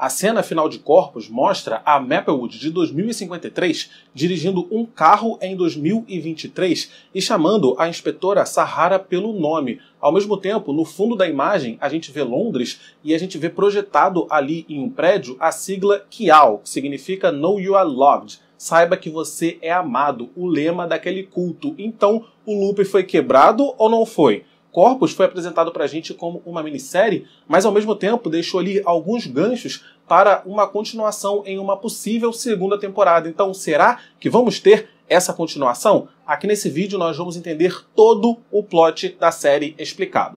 A cena final de Corpos mostra a Maplewood de 2053 dirigindo um carro em 2023 e chamando a inspetora Sahara pelo nome. Ao mesmo tempo, no fundo da imagem, a gente vê Londres e a gente vê projetado ali em um prédio a sigla KIAL, que significa Know You Are Loved. Saiba que você é amado, o lema daquele culto. Então, o loop foi quebrado ou não foi? Corpos foi apresentado pra gente como uma minissérie, mas ao mesmo tempo deixou ali alguns ganchos para uma continuação em uma possível segunda temporada. Então, será que vamos ter essa continuação? Aqui nesse vídeo nós vamos entender todo o plot da série explicado.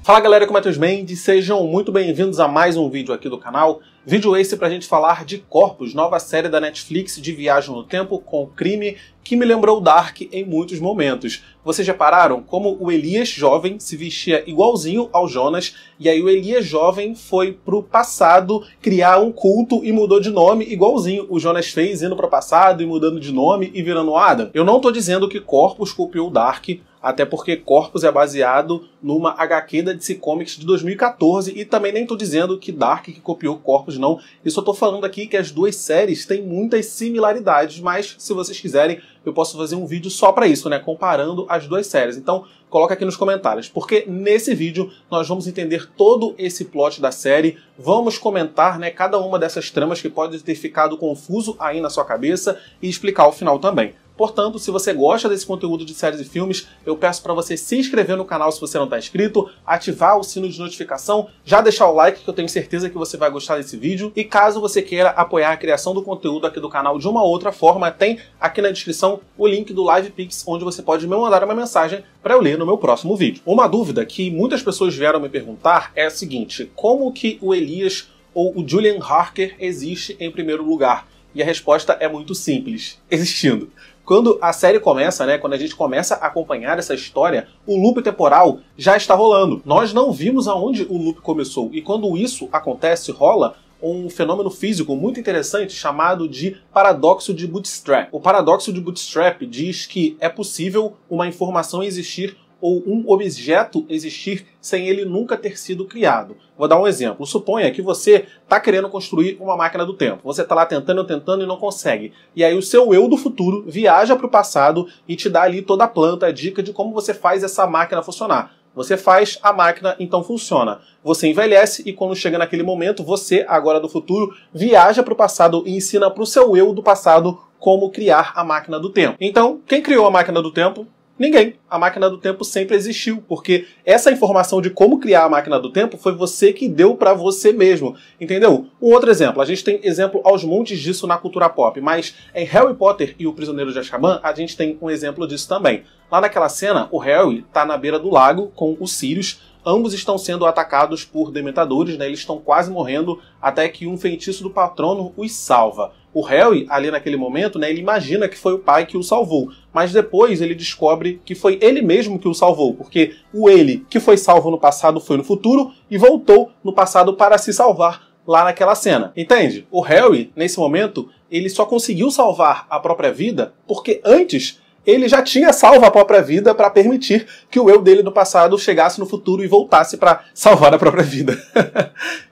Fala galera, aqui é o Matheus Mendes, sejam muito bem-vindos a mais um vídeo aqui do canal. Vídeo esse pra gente falar de Corpos, nova série da Netflix de viagem no tempo com crime que me lembrou Dark em muitos momentos. Vocês repararam como o Elias jovem se vestia igualzinho ao Jonas, e aí o Elias jovem foi pro passado criar um culto e mudou de nome igualzinho o Jonas fez, indo pro passado e mudando de nome e virando Adam. Eu não tô dizendo que Corpos copiou Dark, até porque Corpos é baseado numa HQ da DC Comics de 2014 e também nem tô dizendo que Dark que copiou Corpos, não. Eu só tô falando aqui que as duas séries têm muitas similaridades, mas se vocês quiserem eu posso fazer um vídeo só pra isso, né, comparando as duas séries. Então coloca aqui nos comentários, porque nesse vídeo nós vamos entender todo esse plot da série, vamos comentar, né, cada uma dessas tramas que pode ter ficado confuso aí na sua cabeça e explicar o final também. Portanto, se você gosta desse conteúdo de séries e filmes, eu peço para você se inscrever no canal se você não está inscrito, ativar o sino de notificação, já deixar o like que eu tenho certeza que você vai gostar desse vídeo. E caso você queira apoiar a criação do conteúdo aqui do canal de uma outra forma, tem aqui na descrição o link do LivePix, onde você pode me mandar uma mensagem para eu ler no meu próximo vídeo. Uma dúvida que muitas pessoas vieram me perguntar é a seguinte: como que o Elias ou o Julian Harker existe em primeiro lugar? E a resposta é muito simples: existindo. Quando a série começa, né, quando a gente começa a acompanhar essa história, o loop temporal já está rolando. Nós não vimos aonde o loop começou. E quando isso acontece, rola um fenômeno físico muito interessante chamado de paradoxo de Bootstrap. O paradoxo de Bootstrap diz que é possível uma informação existir ou um objeto existir sem ele nunca ter sido criado. Vou dar um exemplo. Suponha que você está querendo construir uma máquina do tempo. Você está lá tentando e não consegue. E aí o seu eu do futuro viaja para o passado e te dá ali toda a planta, a dica de como você faz essa máquina funcionar. Você faz, a máquina então funciona. Você envelhece e quando chega naquele momento, você, agora do futuro, viaja para o passado e ensina para o seu eu do passado como criar a máquina do tempo. Então, quem criou a máquina do tempo? Ninguém. A máquina do tempo sempre existiu, porque essa informação de como criar a máquina do tempo foi você que deu pra você mesmo, entendeu? Um outro exemplo, a gente tem exemplo aos montes disso na cultura pop, mas em Harry Potter e o Prisioneiro de Azkaban, a gente tem um exemplo disso também. Lá naquela cena, o Harry tá na beira do lago com o Sirius, ambos estão sendo atacados por dementadores, né? Eles estão quase morrendo até que um feitiço do patrono os salva. O Harry, ali naquele momento, né, ele imagina que foi o pai que o salvou, mas depois ele descobre que foi ele mesmo que o salvou, porque o ele que foi salvo no passado foi no futuro e voltou no passado para se salvar lá naquela cena. Entende? O Harry, nesse momento, ele só conseguiu salvar a própria vida porque antes ele já tinha salvo a própria vida para permitir que o eu dele no passado chegasse no futuro e voltasse para salvar a própria vida.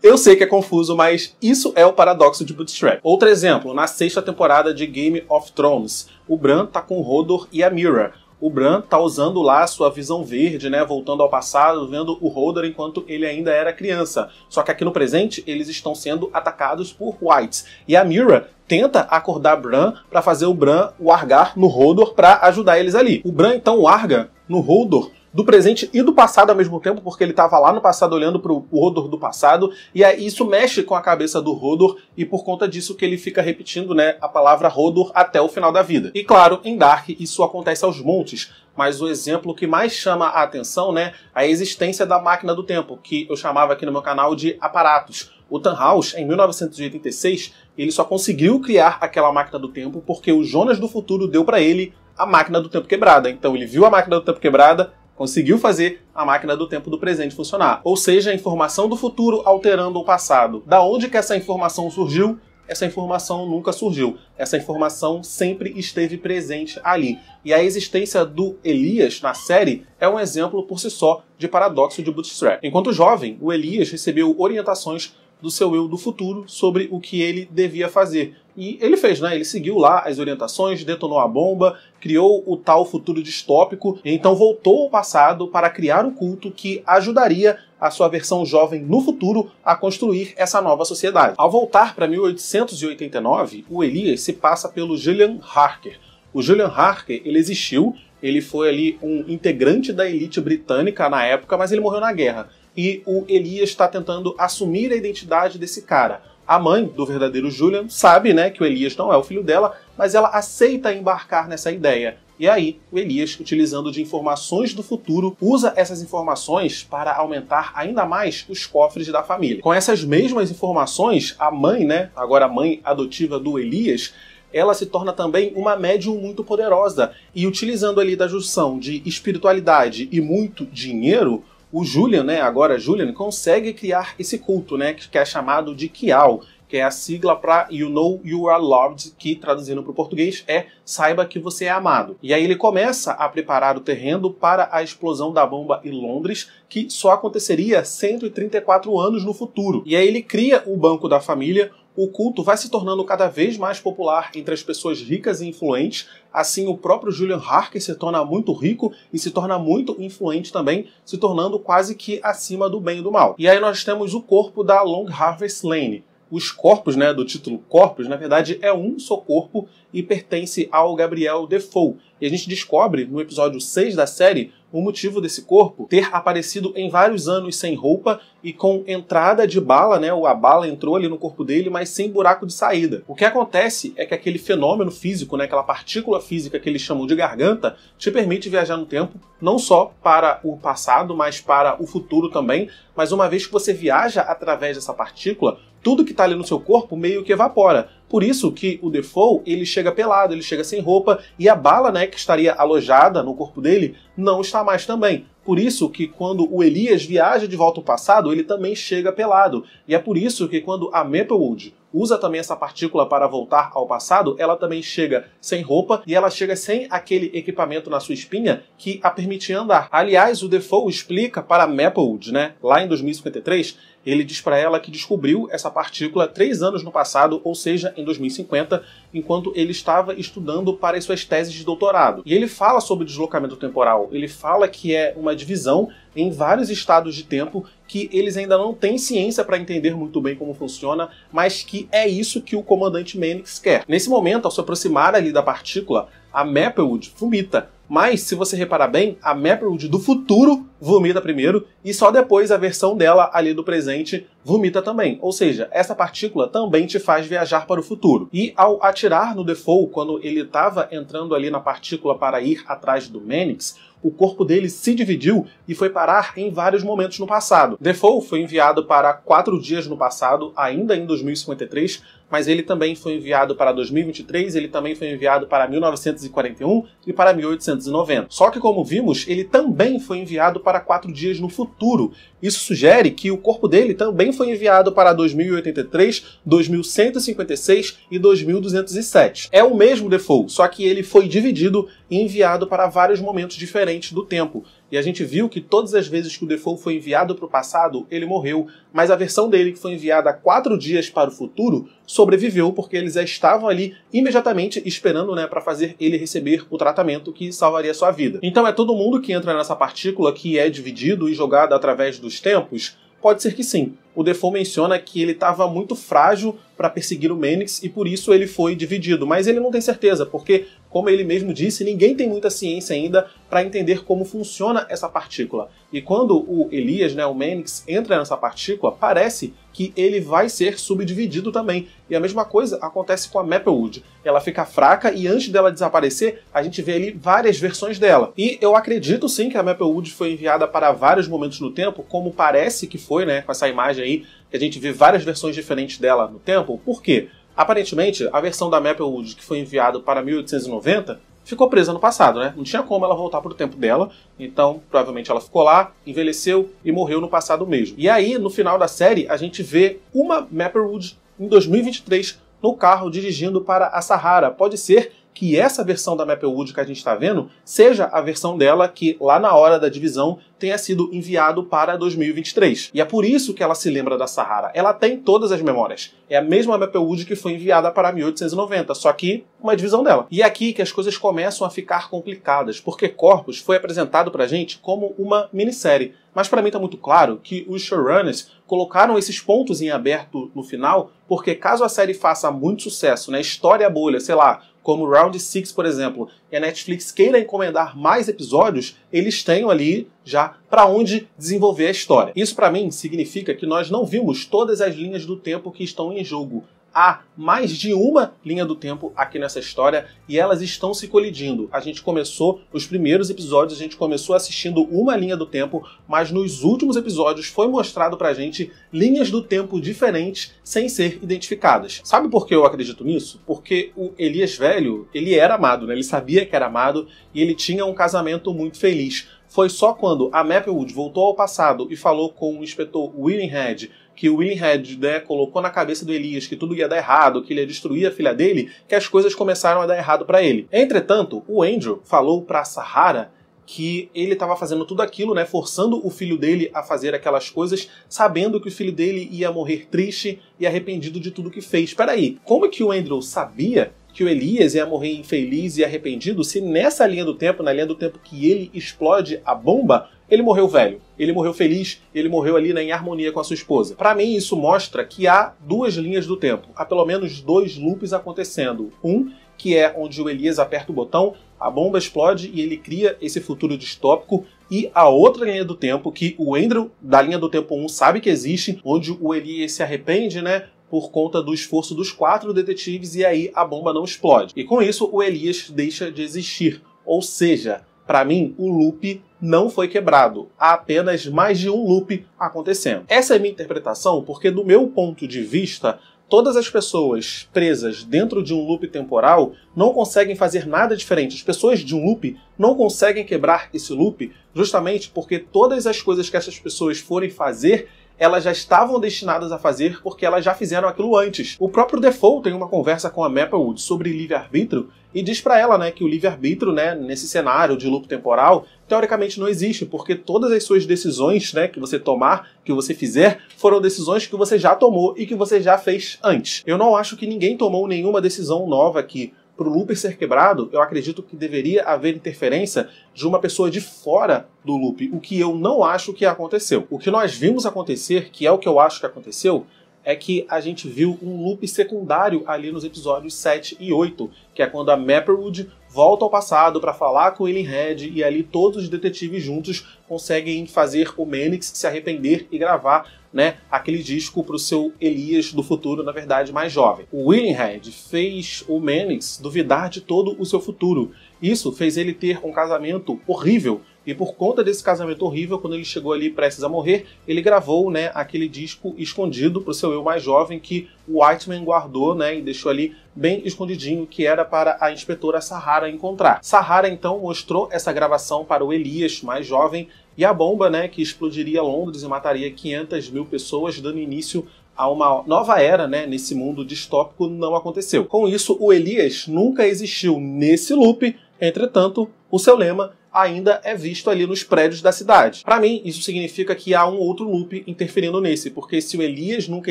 Eu sei que é confuso, mas isso é o paradoxo de Bootstrap. Outro exemplo, na 6ª temporada de Game of Thrones, o Bran tá com o Hodor e a Meera. O Bran tá usando lá a sua visão verde, né, voltando ao passado, vendo o Hodor enquanto ele ainda era criança. Só que aqui no presente, eles estão sendo atacados por Whites. E a Meera tenta acordar Bran para fazer o Bran largar no Hodor para ajudar eles ali. O Bran então larga no Hodor do presente e do passado ao mesmo tempo, porque ele estava lá no passado olhando para o Hodor do passado, e aí isso mexe com a cabeça do Hodor, e por conta disso que ele fica repetindo, né, a palavra Hodor até o final da vida. E claro, em Dark isso acontece aos montes, mas o exemplo que mais chama a atenção, né, é a existência da máquina do tempo, que eu chamava aqui no meu canal de aparatos. O Tannhaus, em 1986, ele só conseguiu criar aquela máquina do tempo porque o Jonas do futuro deu para ele a máquina do tempo quebrada. Então ele viu a máquina do tempo quebrada, conseguiu fazer a máquina do tempo do presente funcionar. Ou seja, a informação do futuro alterando o passado. Da onde que essa informação surgiu? Essa informação nunca surgiu. Essa informação sempre esteve presente ali. E a existência do Elias na série é um exemplo por si só de paradoxo de Bootstrap. Enquanto jovem, o Elias recebeu orientações do seu eu do futuro sobre o que ele devia fazer. E ele fez, né? Ele seguiu lá as orientações, detonou a bomba, criou o tal futuro distópico, e então voltou ao passado para criar um culto que ajudaria a sua versão jovem no futuro a construir essa nova sociedade. Ao voltar para 1889, o Elias se passa pelo Julian Harker. O Julian Harker, ele existiu, ele foi ali um integrante da elite britânica na época, mas ele morreu na guerra. E o Elias está tentando assumir a identidade desse cara. A mãe do verdadeiro Julian sabe, né, que o Elias não é o filho dela, mas ela aceita embarcar nessa ideia. E aí, o Elias, utilizando de informações do futuro, usa essas informações para aumentar ainda mais os cofres da família. Com essas mesmas informações, a mãe, né, agora a mãe adotiva do Elias, ela se torna também uma médium muito poderosa. E utilizando ali da junção de espiritualidade e muito dinheiro, o Julian, né, agora Julian, consegue criar esse culto, né, que é chamado de Kial, que é a sigla para You Know You Are Loved, que traduzindo para o português é Saiba que você é amado. E aí ele começa a preparar o terreno para a explosão da bomba em Londres, que só aconteceria 134 anos no futuro. E aí ele cria o Banco da Família. O culto vai se tornando cada vez mais popular entre as pessoas ricas e influentes. Assim, o próprio Julian Harker se torna muito rico e se torna muito influente também, se tornando quase que acima do bem e do mal. E aí nós temos o corpo da Long Harvest Lane. Os corpos, né, do título Corpos, na verdade é um só corpo e pertence ao Gabriel Defoe. E a gente descobre no episódio 6 da série o motivo desse corpo ter aparecido em vários anos sem roupa e com entrada de bala, né? A bala entrou ali no corpo dele, mas sem buraco de saída. O que acontece é que aquele fenômeno físico, né, aquela partícula física que eles chamam de garganta, te permite viajar no tempo, não só para o passado, mas para o futuro também. Mas uma vez que você viaja através dessa partícula, tudo que está ali no seu corpo meio que evapora. Por isso que o Defoe, ele chega pelado, ele chega sem roupa, e a bala, né, que estaria alojada no corpo dele não está mais também. Por isso que quando o Elias viaja de volta ao passado, ele também chega pelado. E é por isso que quando a Maplewood usa também essa partícula para voltar ao passado, ela também chega sem roupa e ela chega sem aquele equipamento na sua espinha que a permitia andar. Aliás, o Defoe explica para a Maplewood, né, lá em 2053, ele diz para ela que descobriu essa partícula 3 anos no passado, ou seja, em 2050, enquanto ele estava estudando para as suas teses de doutorado. E ele fala sobre deslocamento temporal, ele fala que é uma divisão em vários estados de tempo que eles ainda não têm ciência para entender muito bem como funciona, mas que é isso que o comandante Mannix quer. Nesse momento, ao se aproximar ali da partícula, a Maplewood vomita. Mas, se você reparar bem, a Maplewood do futuro vomita primeiro e só depois a versão dela ali do presente vomita também. Ou seja, essa partícula também te faz viajar para o futuro. E ao atirar no Defoe, quando ele estava entrando ali na partícula para ir atrás do Mannix, o corpo dele se dividiu e foi parar em vários momentos no passado. Defoe foi enviado para 4 dias no passado, ainda em 2053, mas ele também foi enviado para 2023, ele também foi enviado para 1941 e para 1890. Só que, como vimos, ele também foi enviado para 4 dias no futuro. Isso sugere que o corpo dele também foi enviado para 2083, 2156 e 2207. É o mesmo Defoe, só que ele foi dividido e enviado para vários momentos diferentes do tempo. E a gente viu que todas as vezes que o Defoe foi enviado para o passado, ele morreu. Mas a versão dele, que foi enviada 4 dias para o futuro, sobreviveu porque eles já estavam ali imediatamente esperando, né, para fazer ele receber o tratamento que salvaria sua vida. Então é todo mundo que entra nessa partícula que é dividido e jogado através dos tempos? Pode ser que sim. O Defoe menciona que ele estava muito frágil para perseguir o Mannix e por isso ele foi dividido. Mas ele não tem certeza, porque, como ele mesmo disse, ninguém tem muita ciência ainda para entender como funciona essa partícula. E quando o Elias, né, o Mannix, entra nessa partícula, parece que ele vai ser subdividido também. E a mesma coisa acontece com a Maplewood. Ela fica fraca e antes dela desaparecer, a gente vê ali várias versões dela. E eu acredito sim que a Maplewood foi enviada para vários momentos no tempo, como parece que foi, né, com essa imagem aí, que a gente vê várias versões diferentes dela no tempo. Por quê? Aparentemente, a versão da Maplewood que foi enviada para 1890 ficou presa no passado, né? Não tinha como ela voltar para o tempo dela, então provavelmente ela ficou lá, envelheceu e morreu no passado mesmo. E aí, no final da série, a gente vê uma Maplewood em 2023 no carro dirigindo para a Sahara. Pode ser que essa versão da Maplewood que a gente está vendo seja a versão dela que lá na hora da divisão tenha sido enviado para 2023. E é por isso que ela se lembra da Sahara. Ela tem todas as memórias. É a mesma Maplewood que foi enviada para 1890, só que uma divisão dela. E é aqui que as coisas começam a ficar complicadas, porque Corpus foi apresentado pra gente como uma minissérie. Mas para mim tá muito claro que os showrunners colocaram esses pontos em aberto no final, porque caso a série faça muito sucesso, né, história bolha, sei lá, como Round 6, por exemplo, e a Netflix queira encomendar mais episódios, eles tenham ali já para onde desenvolver a história. Isso para mim significa que nós não vimos todas as linhas do tempo que estão em jogo. Há mais de uma linha do tempo aqui nessa história e elas estão se colidindo. A gente começou, os primeiros episódios, a gente começou assistindo uma linha do tempo, mas nos últimos episódios foi mostrado pra gente linhas do tempo diferentes sem ser identificadas. Sabe por que eu acredito nisso? Porque o Elias velho, ele era amado, né? Ele sabia que era amado e ele tinha um casamento muito feliz. Foi só quando a Maplewood voltou ao passado e falou com o inspetor Willinghead que o Willinghead, né, colocou na cabeça do Elias que tudo ia dar errado, que ele ia destruir a filha dele, que as coisas começaram a dar errado para ele. Entretanto, o Andrew falou para Sahara que ele estava fazendo tudo aquilo, né, forçando o filho dele a fazer aquelas coisas, sabendo que o filho dele ia morrer triste e arrependido de tudo que fez. Peraí, como é que o Andrew sabia que o Elias ia morrer infeliz e arrependido se nessa linha do tempo, na linha do tempo que ele explode a bomba, ele morreu velho, ele morreu feliz, ele morreu ali, né, em harmonia com a sua esposa? Para mim isso mostra que há duas linhas do tempo, há pelo menos dois loops acontecendo. Um que é onde o Elias aperta o botão, a bomba explode e ele cria esse futuro distópico, e a outra linha do tempo que o Andrew da linha do tempo 1 sabe que existe, onde o Elias se arrepende, né, por conta do esforço dos 4 detetives e aí a bomba não explode. E com isso o Elias deixa de existir. Ou seja, para mim o loop não foi quebrado. Há apenas mais de um loop acontecendo. Essa é a minha interpretação porque do meu ponto de vista, todas as pessoas presas dentro de um loop temporal não conseguem fazer nada diferente. As pessoas de um loop não conseguem quebrar esse loop justamente porque todas as coisas que essas pessoas forem fazer, elas já estavam destinadas a fazer porque elas já fizeram aquilo antes. O próprio Defoe tem uma conversa com a Maplewood sobre livre-arbítrio e diz pra ela, né, que o livre-arbítrio, né, nesse cenário de loop temporal, teoricamente não existe, porque todas as suas decisões, né, que você tomar, que você fizer, foram decisões que você já tomou e que você já fez antes. Eu não acho que ninguém tomou nenhuma decisão nova aqui. Para o loop ser quebrado, eu acredito que deveria haver interferência de uma pessoa de fora do loop, o que eu não acho que aconteceu. O que nós vimos acontecer, que é o que eu acho que aconteceu, é que a gente viu um loop secundário ali nos episódios 7 e 8, que é quando a Maplewood volta ao passado para falar com o Willinghead e ali todos os detetives juntos conseguem fazer o Mannix se arrepender e gravar, né, aquele disco para o seu Elias do futuro, na verdade, mais jovem. O Willinghead fez o Mannix duvidar de todo o seu futuro. Isso fez ele ter um casamento horrível. E por conta desse casamento horrível, quando ele chegou ali prestes a morrer, ele gravou, né, aquele disco escondido para o seu eu mais jovem que o Whiteman guardou, né, e deixou ali bem escondidinho, que era para a inspetora Sahara encontrar. Sahara então mostrou essa gravação para o Elias mais jovem e a bomba, né, que explodiria Londres e mataria 500 mil pessoas, dando início a uma nova era, né, nesse mundo distópico, não aconteceu. Com isso, o Elias nunca existiu nesse loop, entretanto, o seu lema ainda é visto ali nos prédios da cidade. Para mim, isso significa que há um outro loop interferindo nesse, porque se o Elias nunca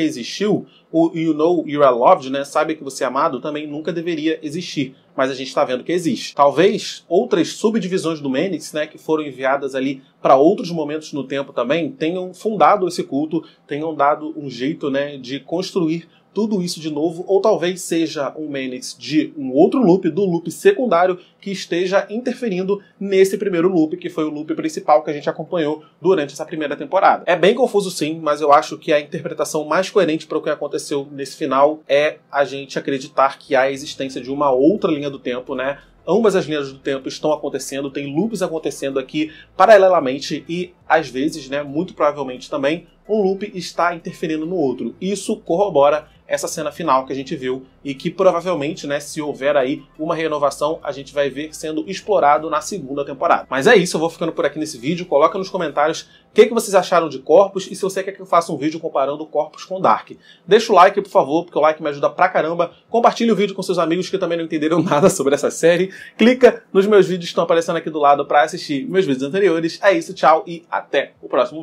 existiu, o You Know You Are Loved, né, sabe que você é amado, também nunca deveria existir. Mas a gente está vendo que existe. Talvez outras subdivisões do Mannix, né, que foram enviadas ali para outros momentos no tempo também, tenham fundado esse culto, tenham dado um jeito, né, de construir tudo isso de novo, ou talvez seja um Mannix de um outro loop, do loop secundário, que esteja interferindo nesse primeiro loop, que foi o loop principal que a gente acompanhou durante essa primeira temporada. É bem confuso sim, mas eu acho que a interpretação mais coerente para o que aconteceu nesse final é a gente acreditar que há a existência de uma outra linha do tempo, né? Ambas as linhas do tempo estão acontecendo, tem loops acontecendo aqui paralelamente e, às vezes, né, muito provavelmente também, um loop está interferindo no outro. Isso corrobora essa cena final que a gente viu e que provavelmente, né, se houver aí uma renovação, a gente vai ver sendo explorado na segunda temporada. Mas é isso, eu vou ficando por aqui nesse vídeo. Coloca nos comentários o que vocês acharam de Corpus e se você quer que eu faça um vídeo comparando Corpus com Dark. Deixa o like, por favor, porque o like me ajuda pra caramba. Compartilhe o vídeo com seus amigos que também não entenderam nada sobre essa série. Clica nos meus vídeos que estão aparecendo aqui do lado para assistir meus vídeos anteriores. É isso, tchau e até o próximo vídeo.